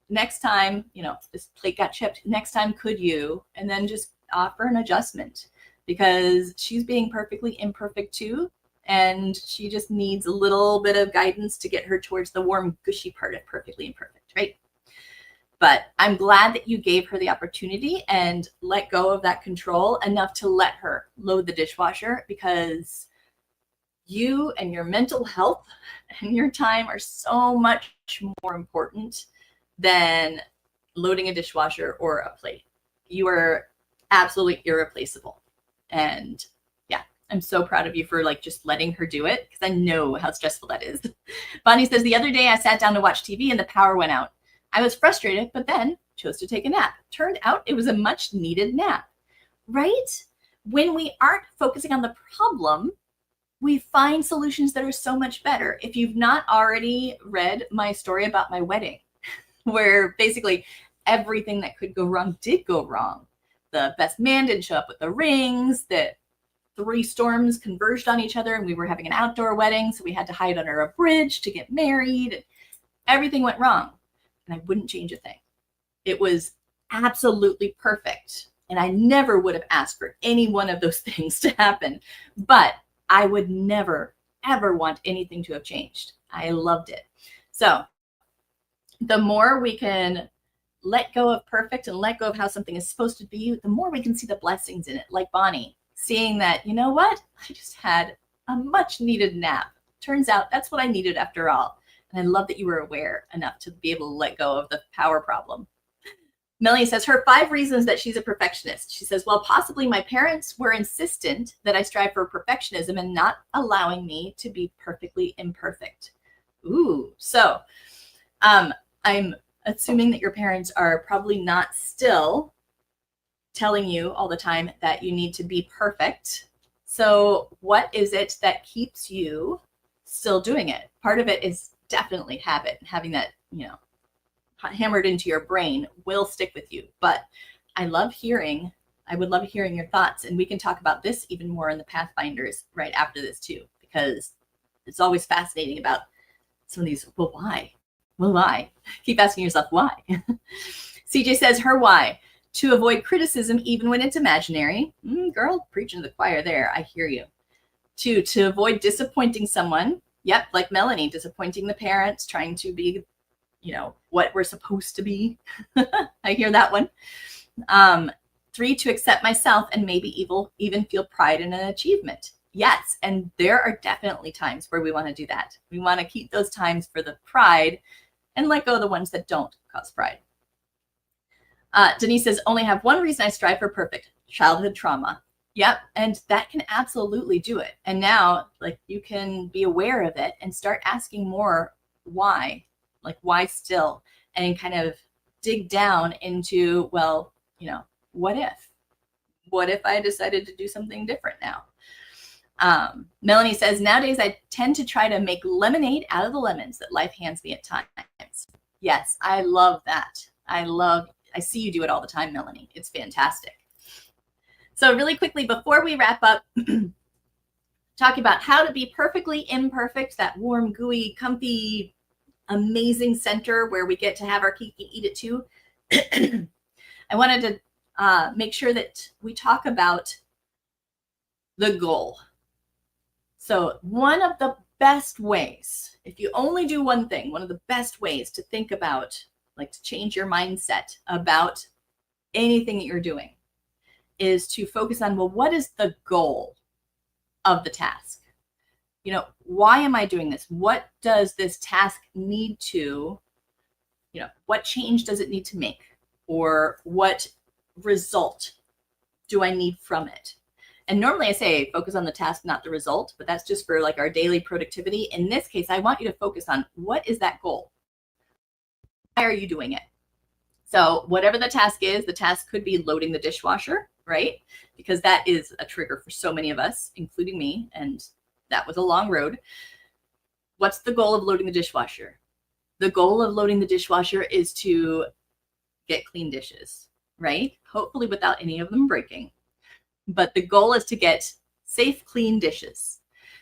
next time, this plate got chipped, next time could you, and then just offer an adjustment because she's being perfectly imperfect too. And she just needs a little bit of guidance to get her towards the warm, gushy part of perfectly imperfect, right? But I'm glad that you gave her the opportunity and let go of that control enough to let her load the dishwasher, because you and your mental health and your time are so much more important than loading a dishwasher or a plate. You are absolutely irreplaceable. And yeah, I'm so proud of you for just letting her do it, because I know how stressful that is. Bonnie says, the other day I sat down to watch TV and the power went out. I was frustrated, but then chose to take a nap. Turned out it was a much needed nap, right? When we aren't focusing on the problem, we find solutions that are so much better. If you've not already read my story about my wedding, where basically everything that could go wrong did go wrong. The best man didn't show up with the rings, that 3 storms converged on each other, and we were having an outdoor wedding, so we had to hide under a bridge to get married. Everything went wrong, and I wouldn't change a thing. It was absolutely perfect, and I never would have asked for any one of those things to happen, but I would never, ever want anything to have changed. I loved it. So the more we can let go of perfect and let go of how something is supposed to be, the more we can see the blessings in it. Like Bonnie, seeing that, you know what? I just had a much needed nap. Turns out that's what I needed after all. And I love that you were aware enough to be able to let go of the power problem. Melanie says, her 5 reasons that she's a perfectionist. She says, well, possibly my parents were insistent that I strive for perfectionism and not allowing me to be perfectly imperfect. Ooh, so I'm assuming that your parents are probably not still telling you all the time that you need to be perfect. So what is it that keeps you still doing it? Part of it is definitely habit. Having that, hammered into your brain will stick with you. But I would love hearing your thoughts, and we can talk about this even more in the Pathfinders right after this too, because it's always fascinating about some of these. Well, why? Well, why? Keep asking yourself why. CJ says her why: to avoid criticism even when it's imaginary. Girl, preaching to the choir there. I hear you. 2, to avoid disappointing someone. Yep, like Melanie, disappointing the parents, trying to be, what we're supposed to be. I hear that one. 3, to accept myself and maybe even feel pride in an achievement. Yes, and there are definitely times where we want to do that. We want to keep those times for the pride and let go of the ones that don't cause pride. Denise says, only have one reason I strive for perfect: childhood trauma. Yep, and that can absolutely do it. And now, like, you can be aware of it and start asking more why, like why still, and kind of dig down into, well, what if I decided to do something different now? Melanie says, nowadays I tend to try to make lemonade out of the lemons that life hands me at times. Yes, I love that. I see you do it all the time, Melanie. It's fantastic. So really quickly, before we wrap up, talking about how to be perfectly imperfect, that warm, gooey, comfy, amazing center where we get to have our cake and eat it too. I wanted to make sure that we talk about the goal. So one of the best ways, if you only do one thing, one of the best ways to think about, like to change your mindset about anything that you're doing, is to focus on, well, what is the goal of the task? Why am I doing this? What does this task need to, what change does it need to make? Or what result do I need from it? And normally I say focus on the task, not the result, but that's just for like our daily productivity. In this case, I want you to focus on, what is that goal? Why are you doing it? So whatever the task is, the task could be loading the dishwasher, right? Because that is a trigger for so many of us, including me. And that was a long road. What's the goal of loading the dishwasher? The goal of loading the dishwasher is to get clean dishes, right? Hopefully without any of them breaking. But the goal is to get safe, clean dishes.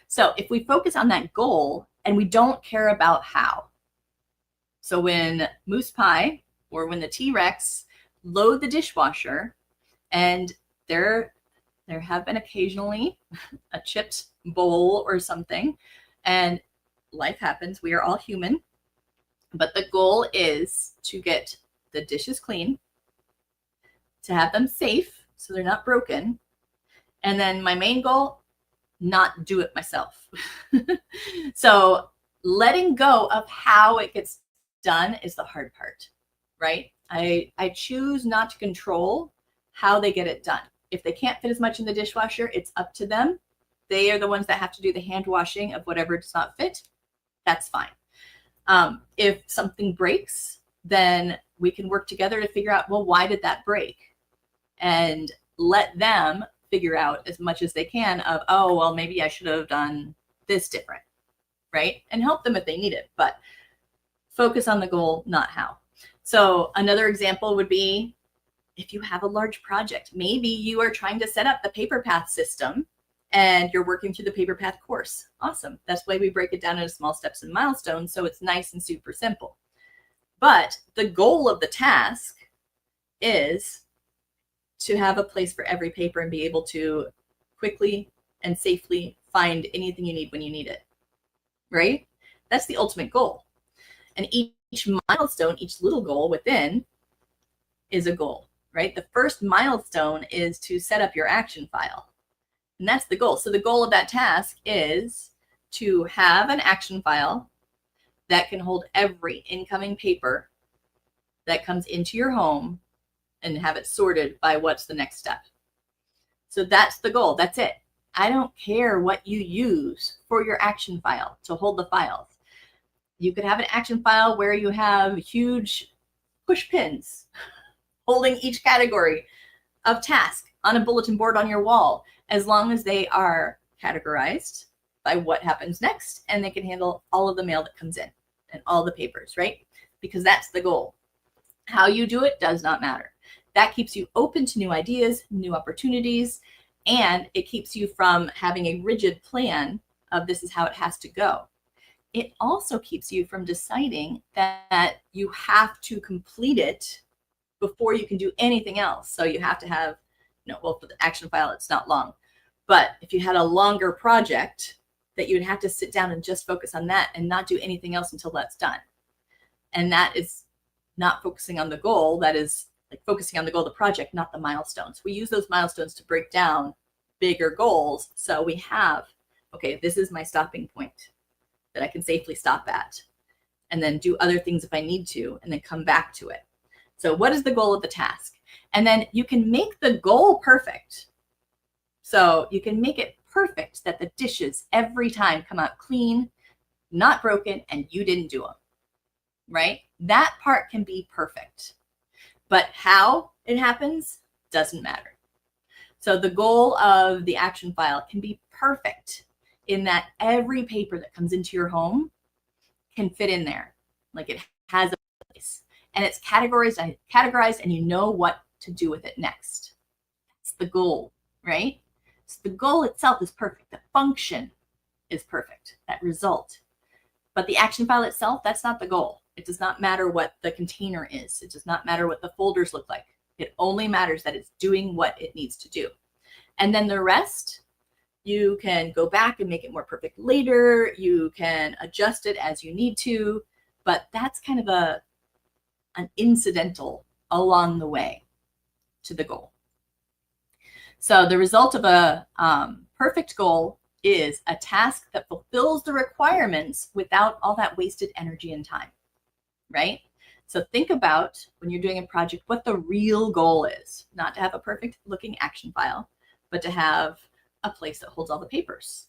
So if we focus on that goal and we don't care about how. So when Moose Pie or when the T-Rex load the dishwasher, and there have been occasionally a chipped bowl or something, and life happens, we are all human, but the goal is to get the dishes clean, to have them safe so they're not broken, and then my main goal, not do it myself. So letting go of how it gets done is the hard part, right? I choose not to control how they get it done. If they can't fit as much in the dishwasher, it's up to them. They are the ones that have to do the hand washing of whatever does not fit. That's fine. If something breaks, then we can work together to figure out, well, why did that break? And let them figure out as much as they can of, oh, well, maybe I should have done this different, right? And help them if they need it, but focus on the goal, not how. So another example would be, if you have a large project, maybe you are trying to set up the paper path system and you're working through the paper path course. Awesome. That's why we break it down into small steps and milestones, so it's nice and super simple. But the goal of the task is to have a place for every paper and be able to quickly and safely find anything you need when you need it, right? That's the ultimate goal. And each milestone, each little goal within is a goal, right? The first milestone is to set up your action file. And that's the goal. So the goal of that task is to have an action file that can hold every incoming paper that comes into your home and have it sorted by what's the next step. So that's the goal. That's it. I don't care what you use for your action file to hold the files. You could have an action file where you have huge push pins holding each category of task on a bulletin board on your wall, as long as they are categorized by what happens next and they can handle all of the mail that comes in and all the papers, right? Because that's the goal. How you do it does not matter. That keeps you open to new ideas, new opportunities, and it keeps you from having a rigid plan of this is how it has to go. It also keeps you from deciding that you have to complete it before you can do anything else. So you have to have, well, for the action file, it's not long. But if you had a longer project, that you would have to sit down and just focus on that and not do anything else until that's done. And that is not focusing on the goal. That is like focusing on the goal of the project, not the milestones. We use those milestones to break down bigger goals. So we have, okay, this is my stopping point that I can safely stop at, and then do other things if I need to, and then come back to it. So what is the goal of the task? And then you can make the goal perfect. So you can make it perfect that the dishes every time come out clean, not broken, and you didn't do them, right? That part can be perfect. But how it happens doesn't matter. So the goal of the action file can be perfect in that every paper that comes into your home can fit in there. Like it has a place. And it's categorized and you know what to do with it next. That's the goal, right? So the goal itself is perfect. The function is perfect, that result. But the action file itself, that's not the goal. It does not matter what the container is. It does not matter what the folders look like. It only matters that it's doing what it needs to do. And then the rest, you can go back and make it more perfect later. You can adjust it as you need to, but that's kind of an incidental along the way to the goal. So the result of a perfect goal is a task that fulfills the requirements without all that wasted energy and time, right? So think about when you're doing a project, what the real goal is. Not to have a perfect looking action file, but to have a place that holds all the papers.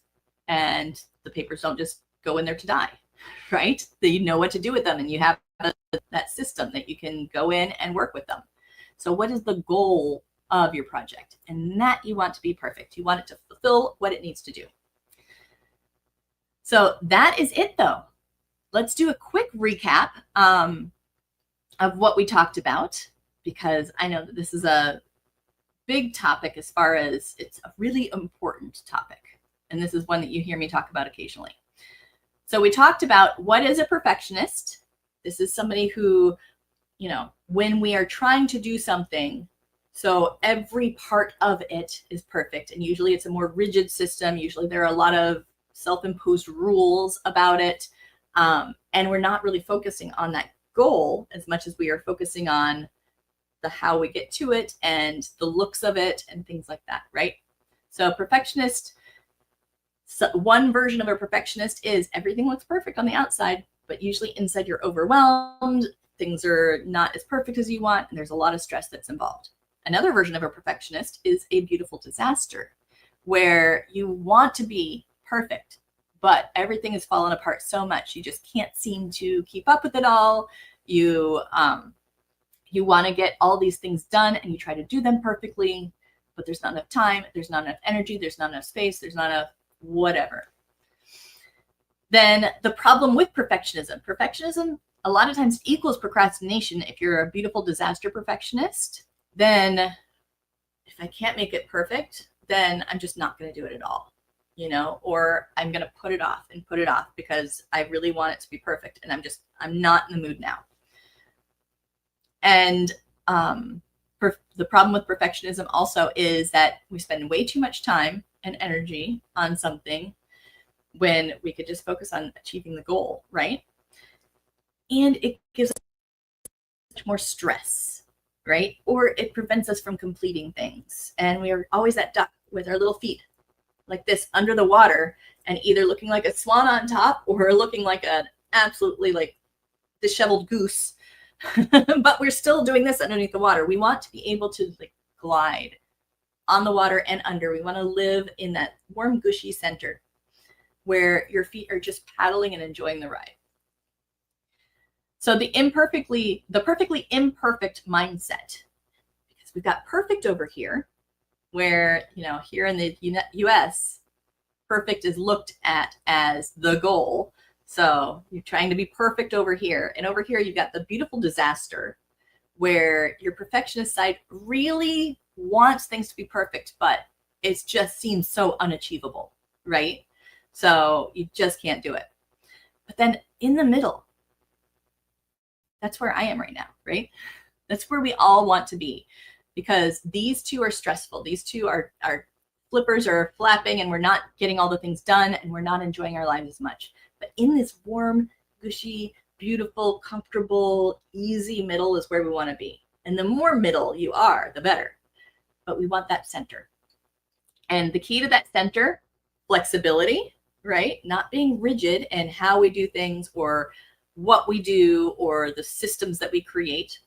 And the papers don't just go in there to die, right? That you know what to do with them, and you have that system that you can go in and work with them. So what is the goal of your project? And that you want to be perfect. You want it to fulfill what it needs to do. So that is it though. Let's do a quick recap of what we talked about, because I know that this is a big topic as far as it's a really important topic. And this is one that you hear me talk about occasionally. So we talked about what is a perfectionist. This is somebody who, when we are trying to do something, so every part of it is perfect. And usually it's a more rigid system. Usually there are a lot of self-imposed rules about it. And we're not really focusing on that goal as much as we are focusing on the how we get to it and the looks of it and things like that, right? So perfectionist, one version of a perfectionist is everything looks perfect on the outside, but usually inside you're overwhelmed, things are not as perfect as you want, and there's a lot of stress that's involved. Another version of a perfectionist is a beautiful disaster, where you want to be perfect, but everything is falling apart so much you just can't seem to keep up with it all. You want to get all these things done and you try to do them perfectly, but there's not enough time, there's not enough energy, there's not enough space, there's not enough whatever. Then the problem with perfectionism a lot of times equals procrastination. If you're a beautiful disaster perfectionist, then if I can't make it perfect, then I'm just not going to do it at all, or I'm going to put it off because I really want it to be perfect and I'm not in the mood now. And the problem with perfectionism also is that we spend way too much time and energy on something when we could just focus on achieving the goal, right? And it gives us much more stress, right? Or it prevents us from completing things. And we are always that duck with our little feet like this under the water and either looking like a swan on top or looking like an absolutely like disheveled goose. But we're still doing this underneath the water. We want to be able to like glide on the water and under. We want to live in that warm, gushy center where your feet are just paddling and enjoying the ride. So the perfectly imperfect mindset, because we've got perfect over here, where, here in the US, perfect is looked at as the goal. So you're trying to be perfect over here. And over here, you've got the beautiful disaster, where your perfectionist side really wants things to be perfect, but it just seems so unachievable, right? So you just can't do it. But then in the middle, that's where I am right now, right? That's where we all want to be, because these two are stressful. These two are flippers are flapping and we're not getting all the things done and we're not enjoying our lives as much. But in this warm, gushy, beautiful, comfortable, easy middle is where we want to be. And the more middle you are, the better. But we want that center. And the key to that center, flexibility, right? Not being rigid in how we do things or what we do or the systems that we create.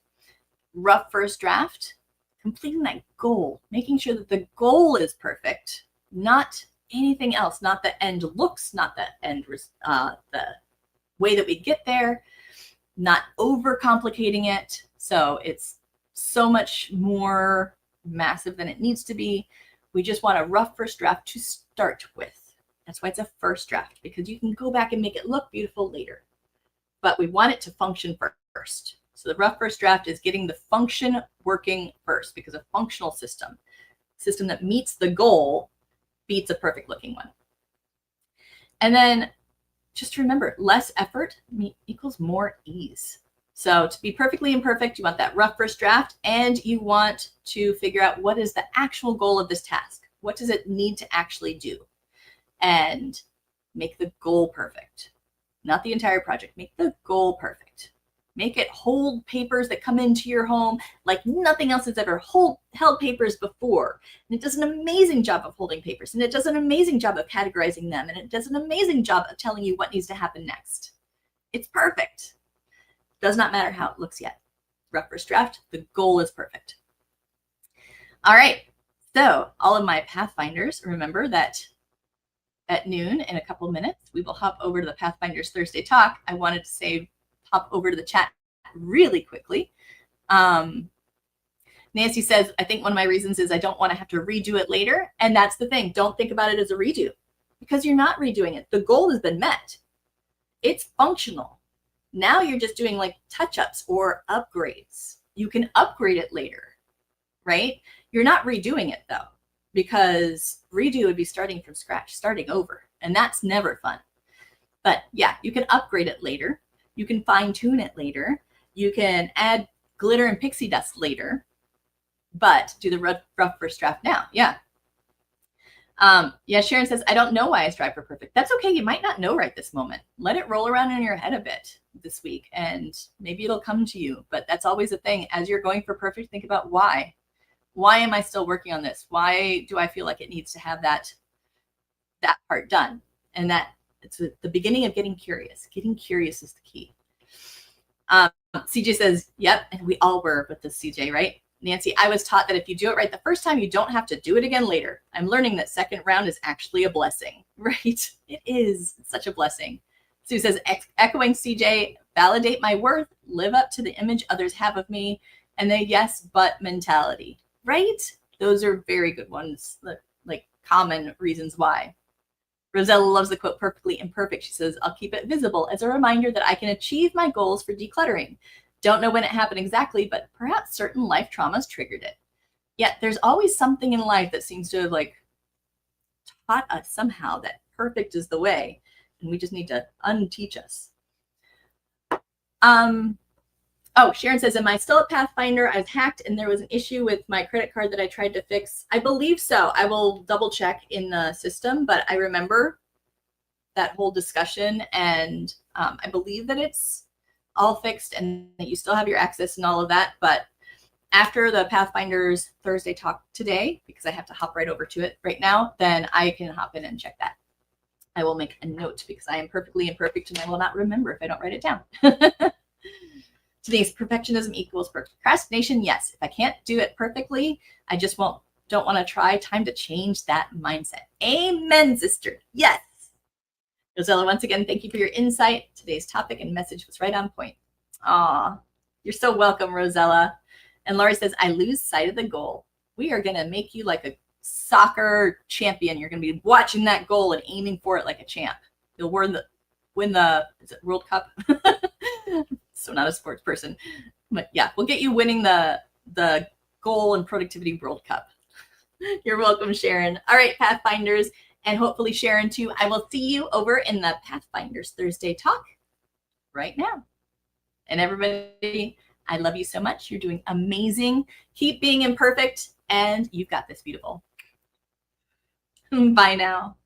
Rough first draft, completing that goal, making sure that the goal is perfect, not anything else, not the end looks, not the end, the way that we get there, not overcomplicating it. So it's so much more massive than it needs to be. We just want a rough first draft to start with. That's why it's a first draft, because you can go back and make it look beautiful later. But we want it to function first. So the rough first draft is getting the function working first, because a functional system that meets the goal beats a perfect looking one. And then just remember, less effort equals more ease. So to be perfectly imperfect, you want that rough first draft, and you want to figure out what is the actual goal of this task. What does it need to actually do? And make the goal perfect. Not the entire project, make the goal perfect. Make it hold papers that come into your home like nothing else has ever held papers before. And it does an amazing job of holding papers, and it does an amazing job of categorizing them, and it does an amazing job of telling you what needs to happen next. It's perfect. Does not matter how it looks yet. Rough first draft, the goal is perfect. All right, so all of my Pathfinders, remember that at noon in a couple of minutes, we will hop over to the Pathfinders Thursday Talk. I wanted to say hop over to the chat really quickly. Nancy says, I think one of my reasons is I don't want to have to redo it later. And that's the thing. Don't think about it as a redo, because you're not redoing it. The goal has been met. It's functional. Now you're just doing like touch-ups or upgrades. You can upgrade it later, right? You're not redoing it though, because redo would be starting from scratch, starting over. And that's never fun. But yeah, you can upgrade it later. You can fine tune it later. You can add glitter and pixie dust later, but do the rough first draft now. Yeah. Yeah, Sharon says, I don't know why I strive for perfect. That's okay. You might not know right this moment. Let it roll around in your head a bit this week, and maybe it'll come to you. But that's always a thing. As you're going for perfect, think about why. Why am I still working on this? Why do I feel like it needs to have that part done? And that it's the beginning of getting curious. Getting curious is the key. CJ says, yep, and we all were with this, CJ, right? Nancy, I was taught that if you do it right the first time, you don't have to do it again later. I'm learning that second round is actually a blessing, right? It is such a blessing. Sue says, echoing CJ, validate my worth, live up to the image others have of me, and the yes, but mentality, right? Those are very good ones, like common reasons why. Rosella loves the quote, perfectly imperfect. She says, I'll keep it visible as a reminder that I can achieve my goals for decluttering. Don't know when it happened exactly, but perhaps certain life traumas triggered it. Yet there's always something in life that seems to have like taught us somehow that perfect is the way, and we just need to unteach us. Oh, Sharon says, am I still a Pathfinder? I was hacked and there was an issue with my credit card that I tried to fix. I believe so. I will double check in the system, but I remember that whole discussion, and I believe that it's all fixed and that you still have your access and all of that. But after the Pathfinders Thursday talk today, because I have to hop right over to it right now, then I can hop in and check that. I will make a note because I am perfectly imperfect and I will not remember if I don't write it down. Today's perfectionism equals procrastination. Yes, if I can't do it perfectly, I just don't want to try. Time to change that mindset. Amen, sister. Yes. Rosella, once again, thank you for your insight. Today's topic and message was right on point. Aw, you're so welcome, Rosella. And Laurie says, I lose sight of the goal. We are going to make you like a soccer champion. You're going to be watching that goal and aiming for it like a champ. You'll win the is it World Cup? So not a sports person, but yeah, we'll get you winning the goal and productivity World Cup. You're welcome, Sharon. All right, Pathfinders, and hopefully Sharon too. I will see you over in the Pathfinders Thursday talk right now. And everybody, I love you so much. You're doing amazing. Keep being imperfect, and you've got this, beautiful. Bye now.